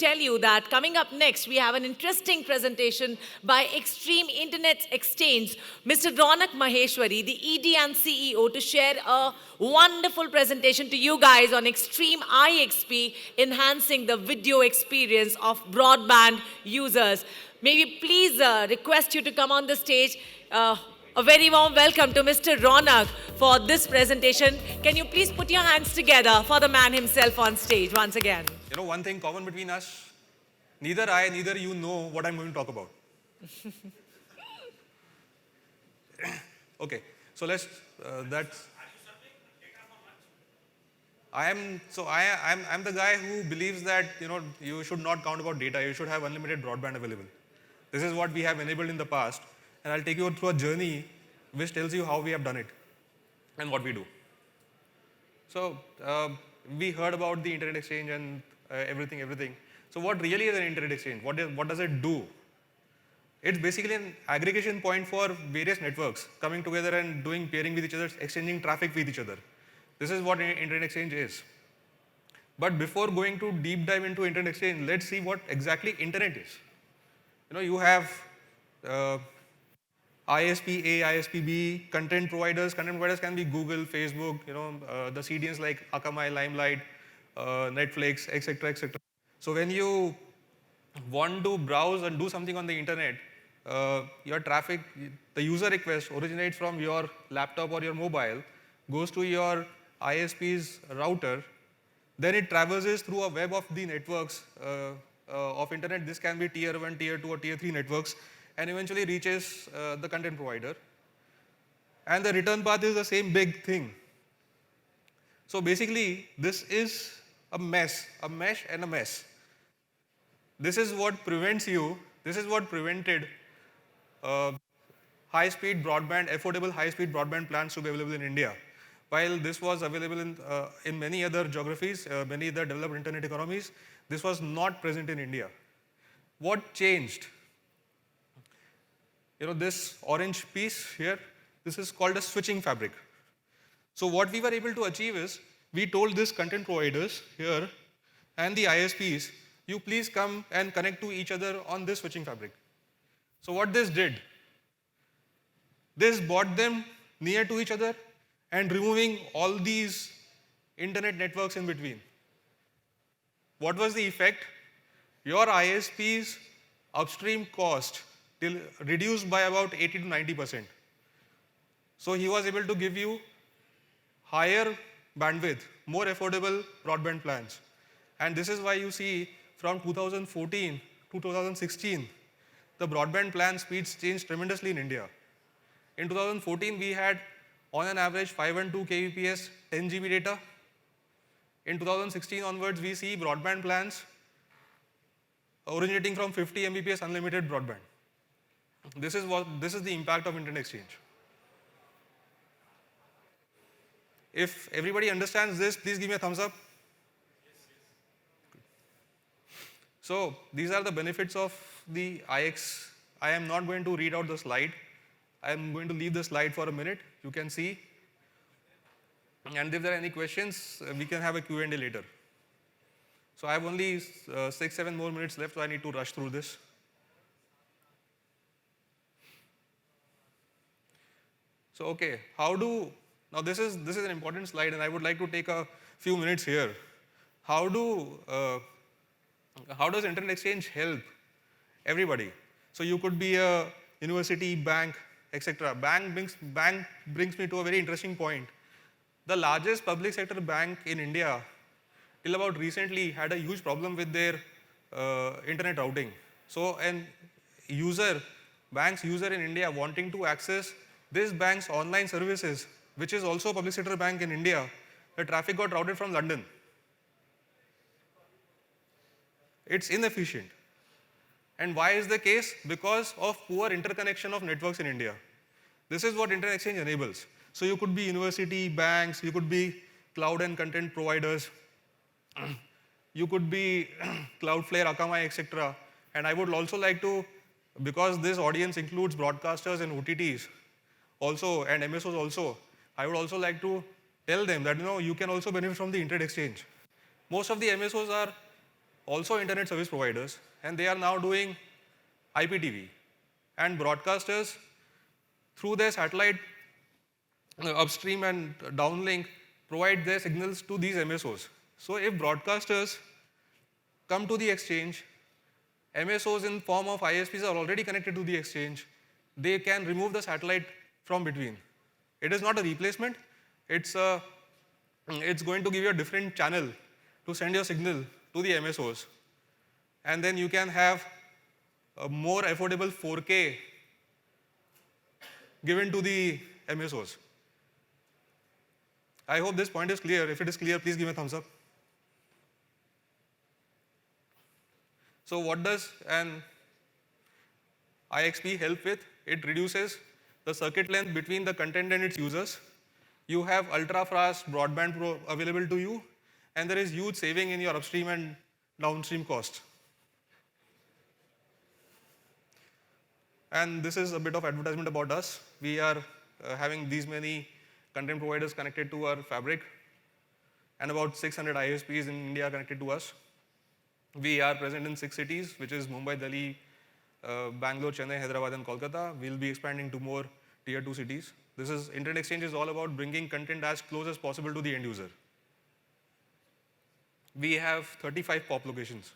tell you that coming up next, we have an interesting presentation by Extreme Internet Exchange, Mr. Raunak Maheshwari, the ED and CEO, to share a wonderful presentation to you guys on Extreme IXP, enhancing the video experience of broadband users. May we please request you to come on the stage. A very warm welcome to Mr. Raunak for this presentation. Can you please put your hands together for the man himself on stage once again? You know, one thing common between us, neither I, neither you know what I'm going to talk about. Okay, so let's, that's... I'm the guy who believes that, you know, you should not count about data, you should have unlimited broadband available. This is what we have enabled in the past, and I'll take you through a journey which tells you how we have done it and what we do. So, we heard about the internet exchange and everything. So what really is an internet exchange? What does it do? It's basically an aggregation point for various networks coming together and doing peering with each other, exchanging traffic with each other. This is what internet exchange is. But before going to deep dive into internet exchange, let's see what exactly internet is. You know, you have ISP A, ISP B, content providers. Content providers can be Google, Facebook, you know, the CDNs like Akamai, Limelight, Netflix, etc. So when you want to browse and do something on the internet, your traffic, the user request originates from your laptop or your mobile, goes to your ISP's router, then it traverses through a web of the networks of internet. This can be tier 1, tier 2 or tier 3 networks, and eventually reaches the content provider. And the return path is the same big thing. So basically, this is a mesh and a mess. This is what prevents you, this is what prevented high-speed broadband, affordable high-speed broadband plans to be available in India. While this was available in many other geographies, many other developed internet economies, this was not present in India. What changed? You know, this orange piece here, this is called a switching fabric. So what we were able to achieve is, we told these content providers here and the ISPs, you please come and connect to each other on this switching fabric. So what this did, this brought them near to each other and removing all these internet networks in between. What was the effect? Your ISP's upstream cost reduced by about 80 to 90%. So he was able to give you higher bandwidth, more affordable broadband plans. And this is why you see from 2014 to 2016, the broadband plan speeds changed tremendously in India. In 2014, we had on an average 512 kbps, 10 GB data. In 2016 onwards, we see broadband plans originating from 50 Mbps unlimited broadband. This is the impact of internet exchange. If everybody understands this, please give me a thumbs up. So these are the benefits of the IX. I am not going to read out the slide. I am going to leave the slide for a minute. You can see. And if there are any questions, we can have a Q&A later. So I have only 6-7 more minutes left, so I need to rush through this. So okay, now this is an important slide, and I would like to take a few minutes here. How does internet exchange help everybody? So you could be a university, bank, etc. Bank brings me to a very interesting point. The largest public sector bank in India, till about recently, had a huge problem with their internet routing. So bank's user in India wanting to access this bank's online services, which is also a public sector bank in India, the traffic got routed from London. It's inefficient. And why is the case? Because of poor interconnection of networks in India. This is what internet exchange enables. So you could be university, banks, you could be cloud and content providers, you could be Cloudflare, Akamai, etc. And I would also like to, because this audience includes broadcasters and OTTs also, and MSOs also, I would also like to tell them that you can also benefit from the internet exchange. Most of the MSOs are also internet service providers, and they are now doing IPTV. And broadcasters, through their satellite upstream and downlink, provide their signals to these MSOs. So if broadcasters come to the exchange, MSOs in form of ISPs are already connected to the exchange, they can remove the satellite from between. It is not a replacement, it's going to give you a different channel to send your signal to the MSOs. And then you can have a more affordable 4K given to the MSOs. I hope this point is clear. If it is clear, please give me a thumbs up. So what does an IXP help with? It reduces the circuit length between the content and its users. You have ultra-fast broadband available to you, and there is huge saving in your upstream and downstream costs. And this is a bit of advertisement about us. We are having these many content providers connected to our fabric, and about 600 ISPs in India are connected to us. We are present in 6 cities, which is Mumbai, Delhi, Bangalore, Chennai, Hyderabad, and Kolkata. We'll be expanding to more tier 2 cities. Internet exchange is all about bringing content as close as possible to the end user. We have 35 POP locations.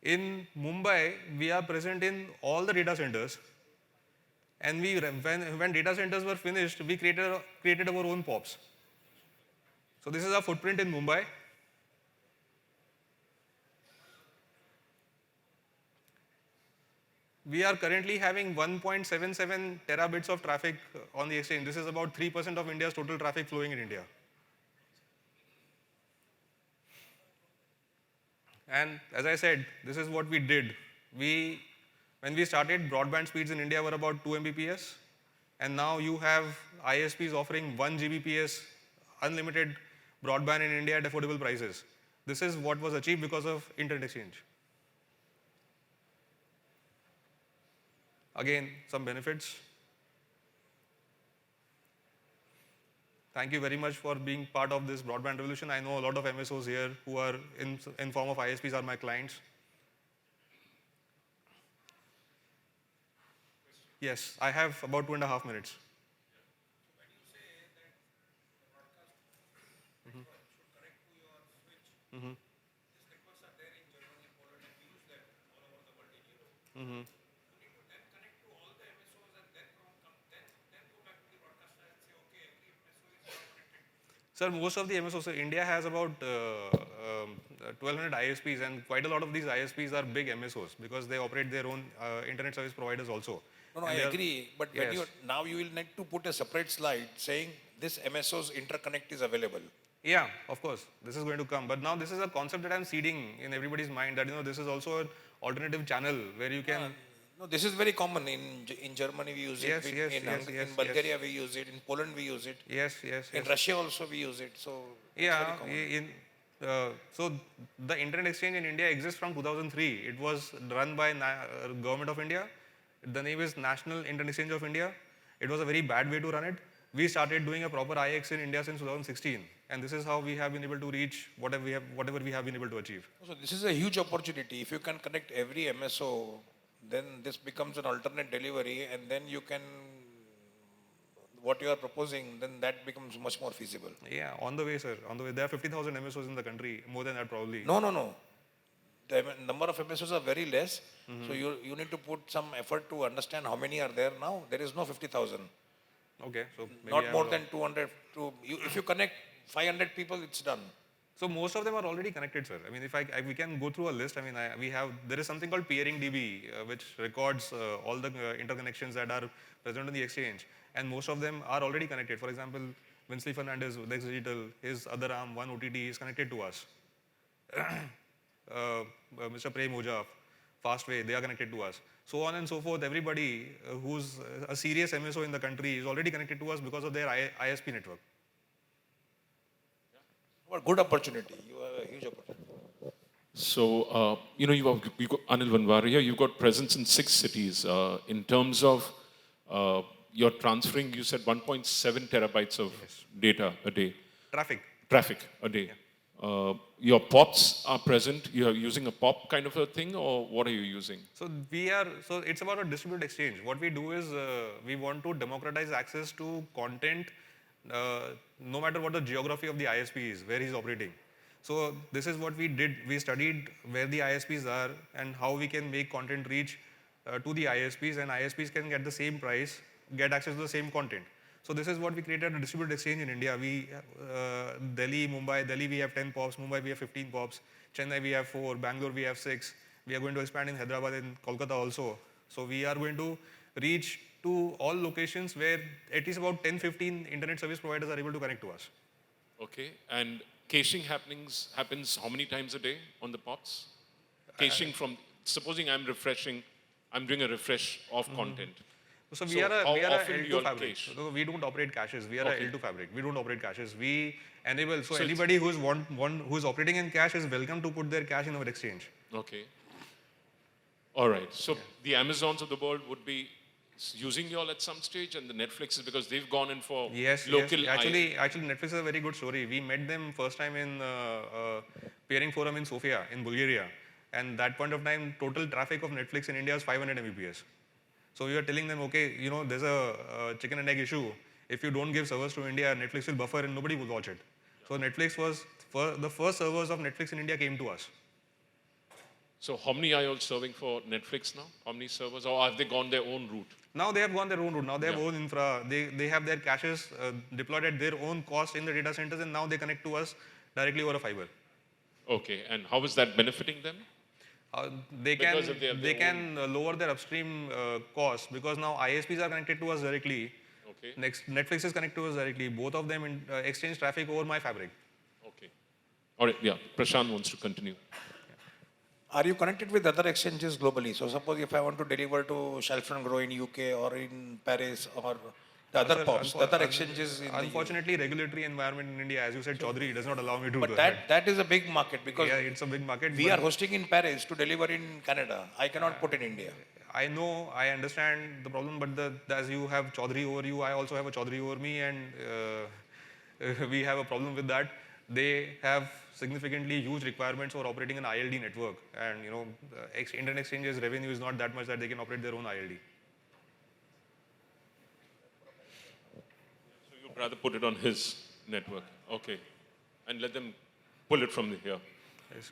In Mumbai, we are present in all the data centers. And when data centers were finished, we created our own POPs. So this is our footprint in Mumbai. We are currently having 1.77 terabits of traffic on the exchange. This is about 3% of India's total traffic flowing in India. And as I said, this is what we did. When we started, broadband speeds in India were about 2 Mbps. And now you have ISPs offering 1 Gbps unlimited broadband in India at affordable prices. This is what was achieved because of internet exchange. Again, some benefits. Thank you very much for being part of this broadband revolution. I know a lot of MSOs here who are in form of ISPs are my clients. Yes, I have about 2.5 minutes. When you say that the broadcast network should connect to your switch, these networks are there in Germany, Poland, and we use them all over the world in Europe. You need to then connect to all the MSOs and then go back to the broadcaster and say, okay, every MSO is connected. Sir, most of the MSOs, India has about 1,200 ISPs, and quite a lot of these ISPs are big MSOs because they operate their own internet service providers also. No, I agree. But when now you will need to put a separate slide saying this MSO's interconnect is available. Yeah, of course, this is going to come. But now this is a concept that I'm seeding in everybody's mind that this is also an alternative channel where you can. No, this is very common in Germany. We use it. In Bulgaria we use it. In Poland we use it. Yes. In Russia also we use it. So yeah, so the internet exchange in India exists from 2003. It was run by Government of India. The name is National Internet Exchange of India. It was a very bad way to run it. We started doing a proper IX in India since 2016, and this is how we have been able to reach whatever we have been able to achieve. So this is a huge opportunity. If you can connect every MSO, then this becomes an alternate delivery, and then you can, what you are proposing, then that becomes much more feasible. Yeah, on the way, sir. On the way. There are 50,000 MSOs in the country, more than that probably. No. The number of MSOs are very less. So you need to put some effort to understand how many are there now. There is no 50,000. Okay, so maybe not more than 200. If you connect 500 people, it's done. So most of them are already connected, sir. I mean, if we can go through a list. I mean, there is something called peering DB, which records all the interconnections that are present on the exchange, and most of them are already connected. For example, Winsley Fernandez, Lex Digital, his other arm, One OTT, is connected to us. Mr. Prem Oja, Fastway, they are connected to us. So on and so forth. Everybody who's a serious MSO in the country is already connected to us because of their ISP network. What good opportunity. You have a huge opportunity. So, you've got Anil Vanvaria, you've got presence in 6 cities. In terms of you're transferring, you said 1.7 terabytes of data a day. Traffic A day. your POPs are present. You're using a POP kind of a thing, or what are you using? So it's about a distributed exchange. What we do is we want to democratize access to content, no matter what the geography of the ISP is, where he's operating. So this is what we did. We studied where the ISPs are and how we can make content reach to the ISPs, and ISPs can get the same price, get access to the same content. So this is what we created, a distributed exchange in India. We, Delhi, Mumbai, Delhi we have 10 POPs, Mumbai we have 15 POPs, Chennai we have 4, Bangalore we have 6. We are going to expand in Hyderabad and Kolkata also. So we are going to reach to all locations where at least about 10-15 internet service providers are able to connect to us. Okay, and caching happens how many times a day on the POPs? Caching from, supposing I'm doing a refresh of content. So So we are how a often do you L2 all fabric. cache? So we don't operate caches. We are Okay. a L2 fabric. We don't operate caches. We enable, so So it's- anybody who is operating in cache is welcome to put their cache in our exchange. Okay. All right. So the Amazons of the world would be using you all at some stage, and the Netflix is because they've gone in for Yes, local. yes. Actually, Netflix is a very good story. We met them first time in Pairing Forum in Sofia, in Bulgaria. And that point of time, total traffic of Netflix in India is 500 Mbps. So we were telling them, okay, there's a chicken and egg issue. If you don't give servers to India, Netflix will buffer and nobody will watch it. So Netflix was, the first servers of Netflix in India came to us. So how many are you all serving for Netflix now? How many servers, or have they gone their own route? Now they have gone their own route. Now they have Yeah. own infra. They have their caches deployed at their own cost in the data centers, and now they connect to us directly over a fiber. Okay, and how is that benefiting them? They can Because of their lower their upstream costs because now ISPs are connected to us directly. Okay. Next, Netflix is connected to us directly. Both of them exchange traffic over my fabric. Okay. All right. Yeah. Prashant wants to continue. Are you connected with other exchanges globally? So suppose if I want to deliver to Shelf and Grow in UK or in Paris or the other Sir, POPs, the other exchanges in the UK. Unfortunately, regulatory environment in India, as you said, Chaudhary, does not allow me to do But that. that is a big market because Yeah, it's a big market. we but are hosting in Paris to deliver in Canada. I cannot put in India. I know, I understand the problem, but as you have Chaudhary over you, I also have a Chaudhary over me, and we have a problem with that. They have significantly huge requirements for operating an ILD network, and internet exchanges revenue is not that much that they can operate their own ILD. So you'd rather put it on his network. Okay. And let them pull it from here. Yes.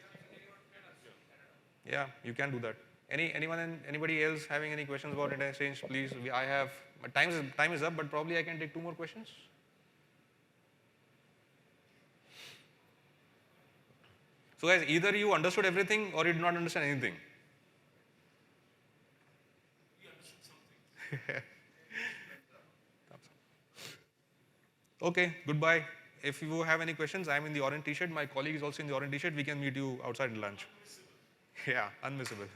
Yeah, you can do that. Anybody else having any questions about internet exchange, please. Time is up, but probably I can take 2 more questions. So guys, either you understood everything or you did not understand anything. We understood something. Okay, goodbye. If you have any questions, I'm in the orange t-shirt. My colleague is also in the orange t-shirt. We can meet you outside lunch. Yeah, unmissable.